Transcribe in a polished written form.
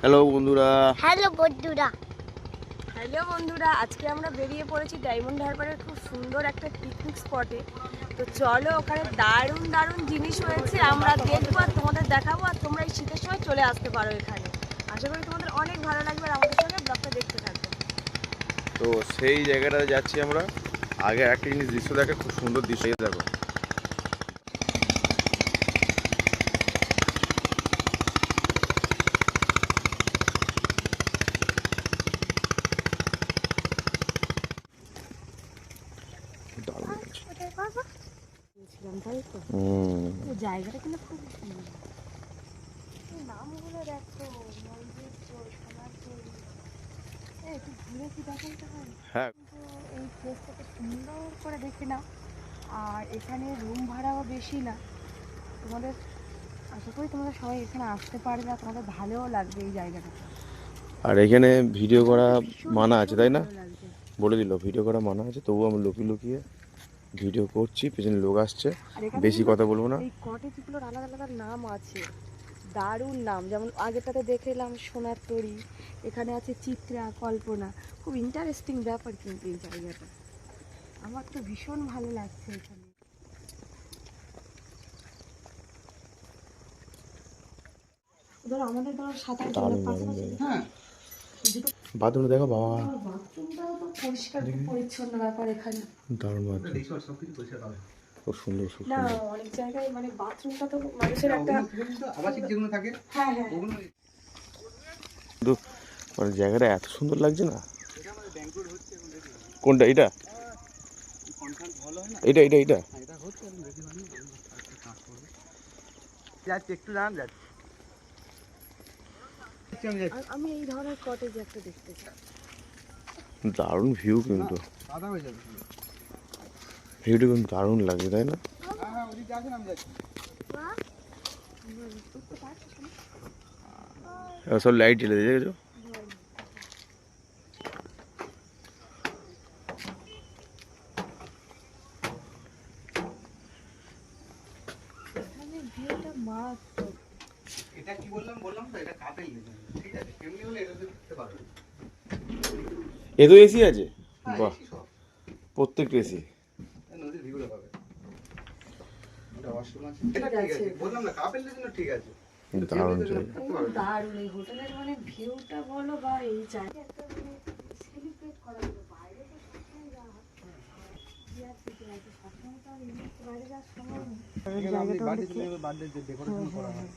Hello বন্ধুরা। Hello বন্ধুরা, আজকে আমরা বেরিয়ে পড়েছি ডায়মন্ড হারবারের খুব সুন্দর একটা পিকনিক স্পটে। তো চলো, ওখানে দারুণ দারুণ জিনিস হয়েছে, আমরা দেখবো আর তোমাদের দেখাবো। আর তোমরা এই শীতের সময় চলে আসতে পারো এখানে। আশা করি তোমাদের অনেক ভালো লাগবে আর আমাদের সঙ্গে ব্লগটা দেখতে থাকবে। তো সেই জায়গাটাতে যাচ্ছি আমরা। আগে একটা জিনিস দৃশ্য দেখে, খুব সুন্দর দৃশ্য দেখো। জায়গাটা কিন্তু খুব সুন্দর। নামগুলো দেখো, একটু ঘুরে কি দেখাতে হয়। হ্যাঁ, এই প্লেসটাকে সুন্দর করে দেখে নাও। আর এখানে রুম ভাড়াও বেশি না তোমাদের। আশা করি তোমরা সবাই এখানে আসতে পারবে আর তোমাদের ভালোও লাগবে এই জায়গাটা। আর এখানে ভিডিও করা মানা আছে, তাই না? বলে দিল ভিডিও করা মানা আছে, তবুও আমি লুকিয়ে লুকিয়ে ভিডিও করছি। পেছনে লোক আসছে, বেশি কথা বলবো না। এই কটেজগুলোর আলাদা আলাদা নাম আছে, দারুণ নাম। যেমন আগেরটাতে দেখে এলাম সোনার তরী, এখানে আছে চিত্রা, কল্পনা। খুব ইন্টারেস্টিং ব্যাপার কিন্তু এই জায়গাটা, আমার তো ভীষণ ভালো লাগছে এখানে। ধরো আমাদের ধরো সাঁতার জানার পাশাপাশি বাথরুম দেখো বাবা, বাথরুমটাও তো পরিষ্কার পরিচ্ছন্ন ব্যাপার এখানে। দারুণ বাথরুম, খুব সুন্দর খুব না, সুন্দর। অনেক জায়গায় মানে বাথরুমটা তো মানুষের একটা আবাসিক যেগুলো থাকে, হ্যাঁ হ্যাঁ কিন্তু মানে জায়গাটা এত সুন্দর লাগছে না। কোনটা? এটা এটা এটা এটা যাচ্ছে একটু দাঁড়ান যাচ্ছে। আমি এই ধরনের কটেজ একটা দেখতে চাই। দারুণ ভিউ, কিন্তু সাদা হয়ে যাবে। ভিউটা কিন্তু দারুণ লাগছে, তাই না? হ্যাঁ হ্যাঁ, ওদিকে আসেন, আমি যাচ্ছি। সব লাইট জ্বলে দেখেছো? এখানে ভিউটা মারাত্মক। এটা কি বললাম তো, এটা কাপেল নেবেন, ঠিক আছে? এমনি হলে এটা দেখতে পারবেন। এ তো এসি আছে, হ্যাঁ, বাহ, এসি সব। প্রত্যেকটা এসি। নদীর ভিউটা পাবে। এটা ওয়াশরুম আছে, এটা ঠিক আছে। বললাম না, কাপেলদের জন্য ঠিক আছে। দারুণ জায়গা। দারুণ এই হোটেলের মানে ভিউটা বলো বা এই জায়গাটা মানে সেলিব্রেট করা হলো। বাইরে তো সবসময় যাওয়া হয়, সবসময় তো আর বাইরে যাওয়ার সময় নেই। জায়গাটা বার্থডে ডেকোরেশন করা হয়।